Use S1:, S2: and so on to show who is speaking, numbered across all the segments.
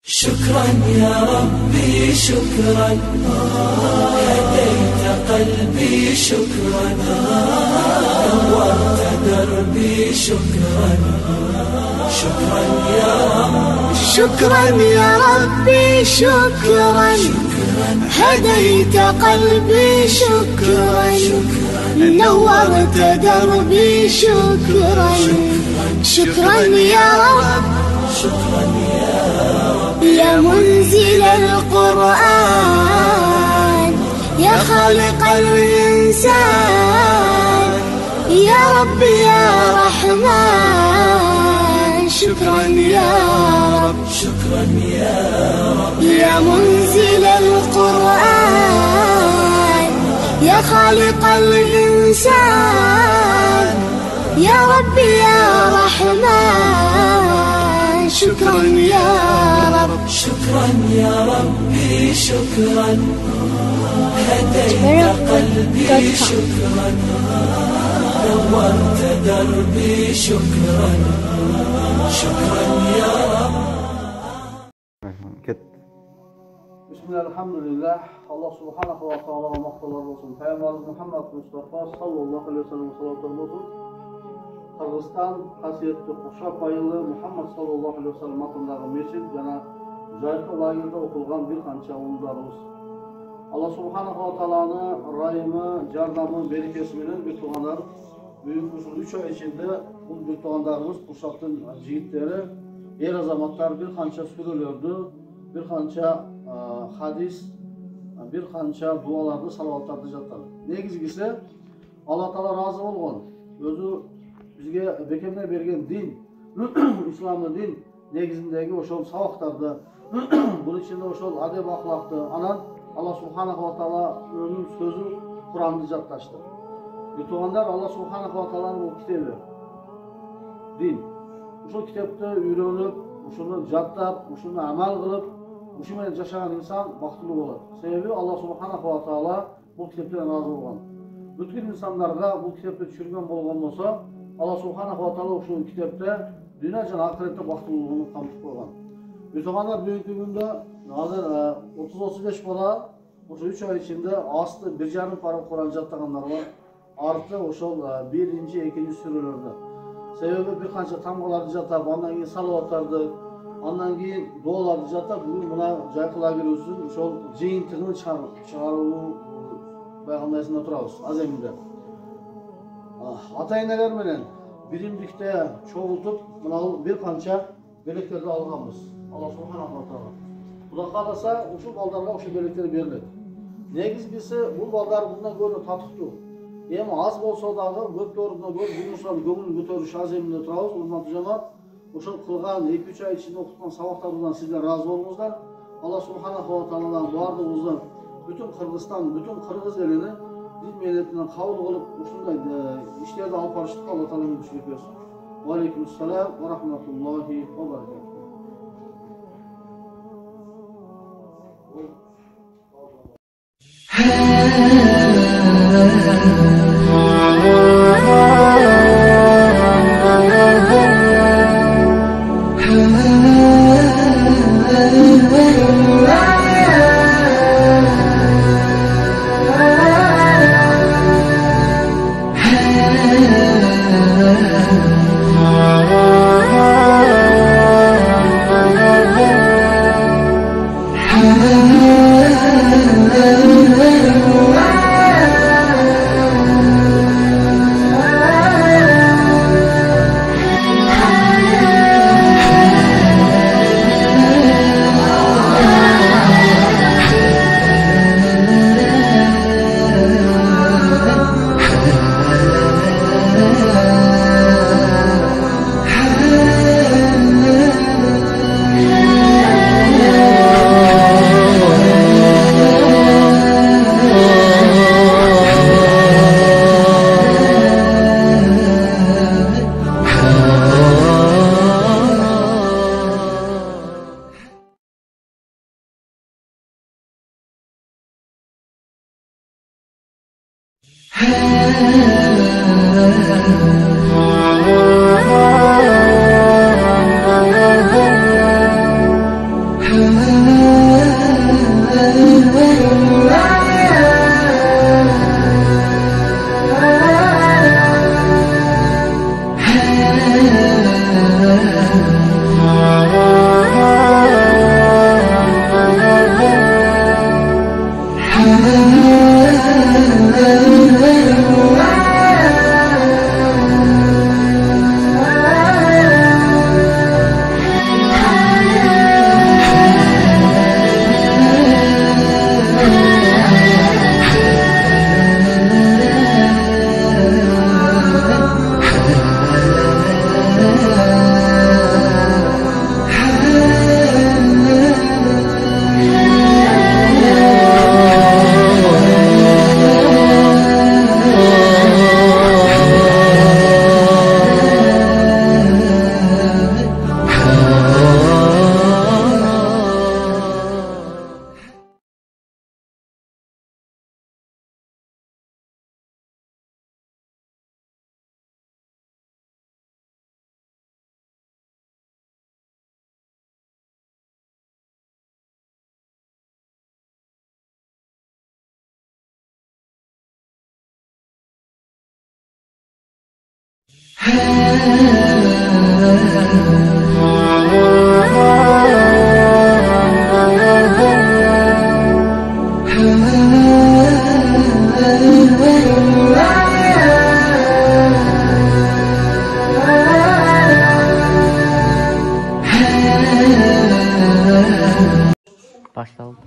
S1: شكرا يا ربي شكرا، هديت قلبي شكرا، نورت دربي شكرا. شكرا يا ربي
S2: شكرا يا ربي شكرا، هديت قلبي شكرا، نورت دربي شكرا. شكرا يا رب،
S1: شكرا
S2: يا منزل القرآن، يا خالق الإنسان، يا رب يا رحمن. شكرا يا رب،
S1: شكرا يا رب،
S2: يا منزل القرآن، يا خالق الإنسان، يا رب يا رحمن. شكرا يا رب،
S1: شكرا يا ربي شكرا، هديت قلبي شكرا، نورت دربي شكرا. شكرا يا رب.
S3: بسم الله الحمد لله. Allah subhanahu wa ta'ala maqtalar olsun. Peygamberimiz Muhammed Mustafa sallallahu aleyhi ve sellem salatlar olsun. Kırgızistan hasiyetli Kuşak ayılı Muhammed sallallahu aleyhi ve sellem atındağı meşid jana Jaykı layırda okulgan bir kança umdarımız. Allah subhanahu wa ta'ala'nı rayımı, jardamı, berekesi bilen bir tuğanlar büyük usul 3 ay içinde bu bir tuğanlarımız Kuşak'ın jigitleri, er azamatlar bir kança sürülürdü, bir kança hadis, bir kança dualardı, salavatlardı jatlar. Negizgisi Allah Taala razı olgan, özü bizge bekemine bergen din, İslam'ı din negizindeki oşol sabaktardı, bunun içinde oşol adab ahlakты, anan Allah subhanahu wa ta'ala'nın sözü Kur'an'da jatlaştı. Yutuğanlar Allah subhanahu wa ta'ala'nın o kitabı, din. Uşul kitapты үйrönüp, uşunu jattap, uşunu amal kılıp, uşu menен жашаган insan baktılуу bolot. Sebebi Allah subhanahu wa ta'ala bu kitaptan razı olgan. Bütün insanlarga bu kitapты düşürgen bolgan bolsa, Allah subhanahu wa ta'ala uşul kitapta dünya jana ahirette baktılуулугун камтып койгон. Yutuğanlar bugünkü günde hazır 30-35 bola, uşu 3 ay içinde aslı 1,5 para Kur'an jattaganlar var. Artı uşul 1-2 sürülerde. Sebebi bir kança tamgalardı jattap, andan keyin salavatlardı, andan keyin dualardı jattap, bugün buna Jaykı layırıbыздын uşol жыйынтыгын чыгаруу байгандайсында турабыз аземинде. Ата-энелер менен биримдикте чогултуп, мына bir kança белектерди алганбыз. Allah subhanahu wa ta'ala. Kuda kalasa uşul baldarga uşul belekleri beriledi. Negizgisi bu baldar bundan görünü tatıktı. Hem az bolsa dagı көп doğrunda gör, bunun sonra gömül götörüş azeminde turabız. Urmantı jamaat, uşul kılgan 2-3 ay içinde okutkan sabaklarımızdan sizler razı olunuzlar. Allah subhanahu wa ta'ala'dan bardığımızdan bütün Kırgızistan, bütün Kırgız elini din medeniyetinden kabul olup uşunday işlerde alıp barıştık. Allah Teala'nın güçlük versin. Ve aleykümselam ve rahmetullahi ve berekatuhu.
S4: Başlayalım.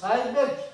S3: Saidbek.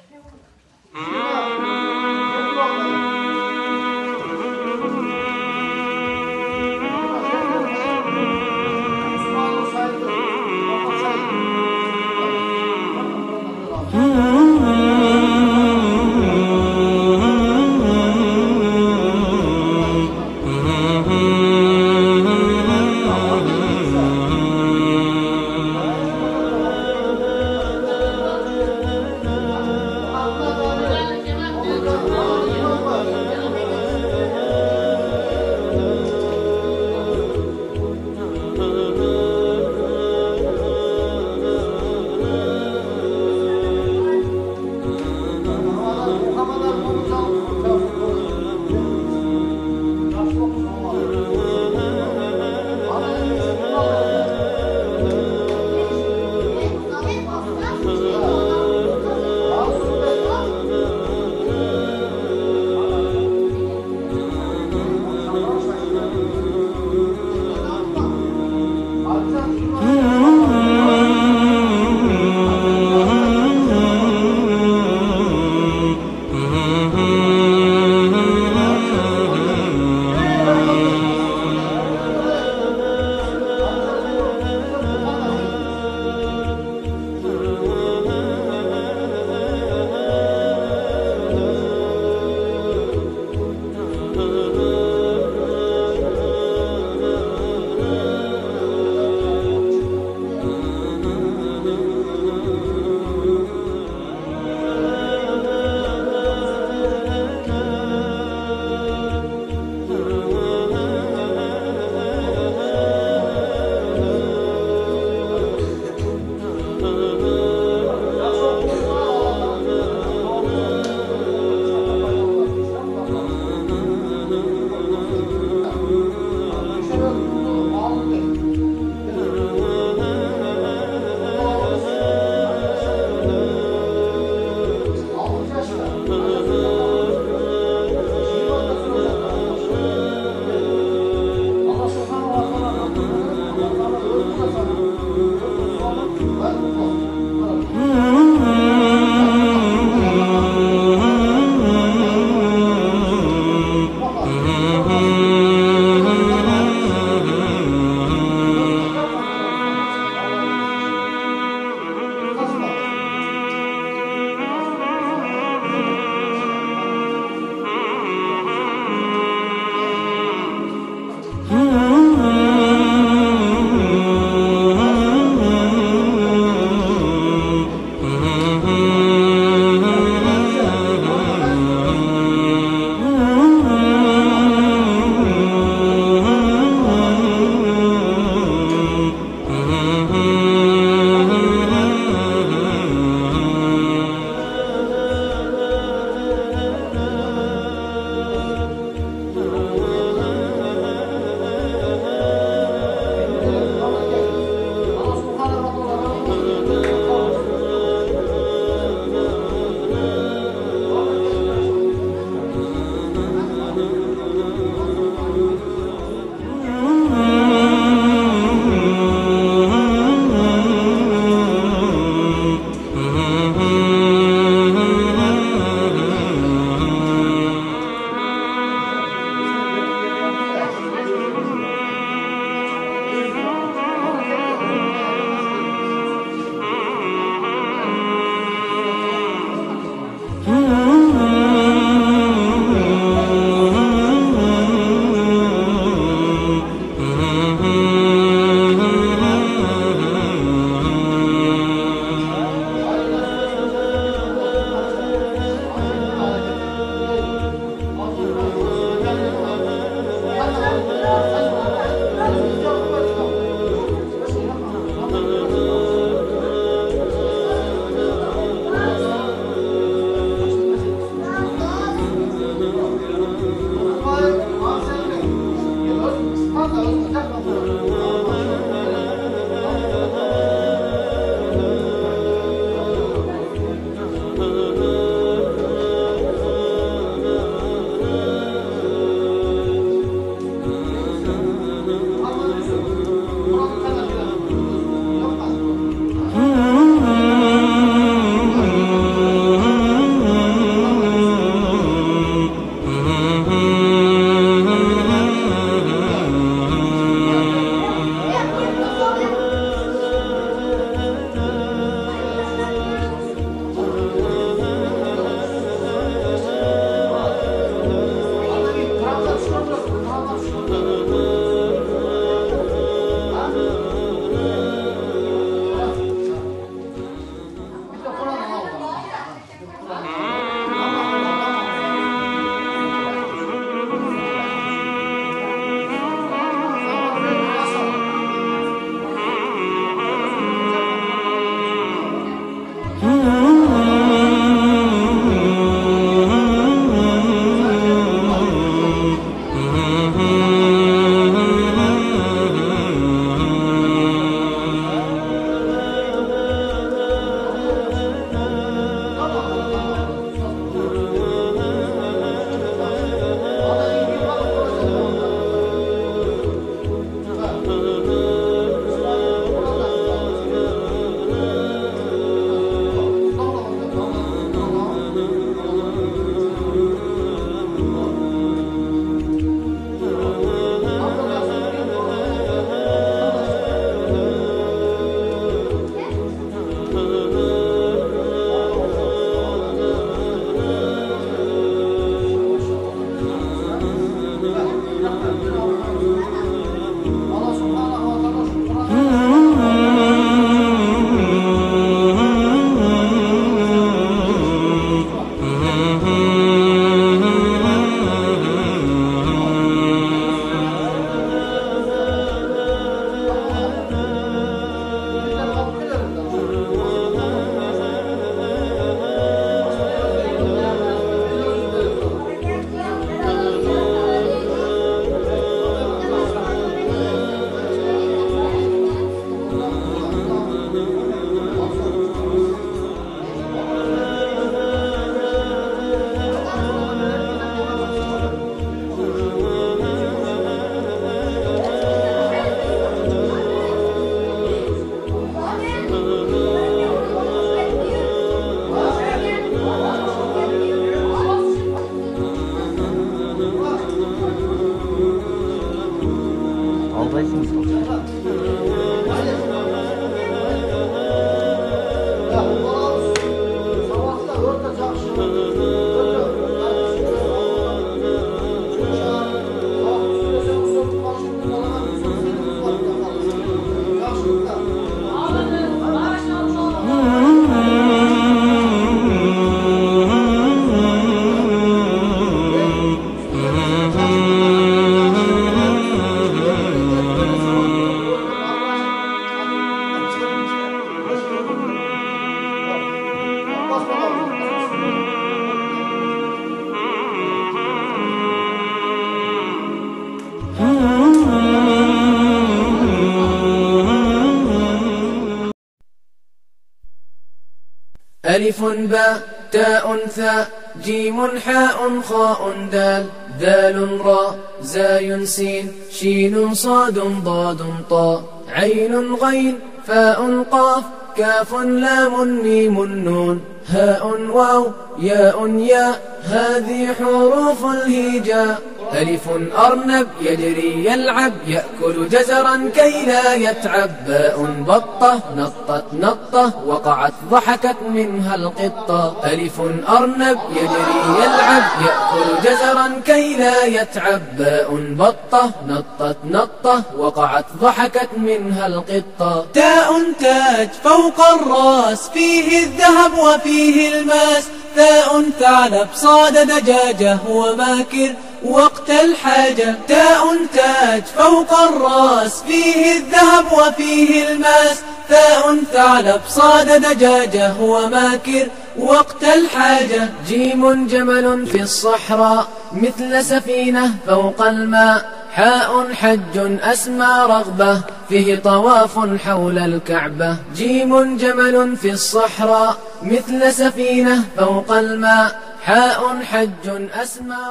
S4: ألف باء تاء ثاء جيم حاء خاء دال ذال راء زاي سين شين صاد ضاد طاء عين غين فاء قاف كاف لام ميم نون هاء واو ياء ياء هذه حروف الهجاء ألف أرنب يجري يلعب يأكل جزرا كي لا يتعب باء بطة نطت نطة وقعت ضحكت منها القطة ألف أرنب يجري يلعب يأكل جزرا كي لا يتعب باء بطة نطت نطة وقعت ضحكت منها القطة تاء تاج فوق الراس فيه الذهب وفيه الماس ثاء ثعلب صاد دجاجة وماكر وقت الحاجة تاء تاج فوق الراس فيه الذهب وفيه الماس ثاء ثعلب صاد دجاجة وماكر وقت الحاجة جيم جمل في الصحراء مثل سفينة فوق الماء حاء حج أسمى رغبة فيه طواف حول الكعبة جيم جمل في الصحراء مثل سفينة فوق الماء حاء حج أسمى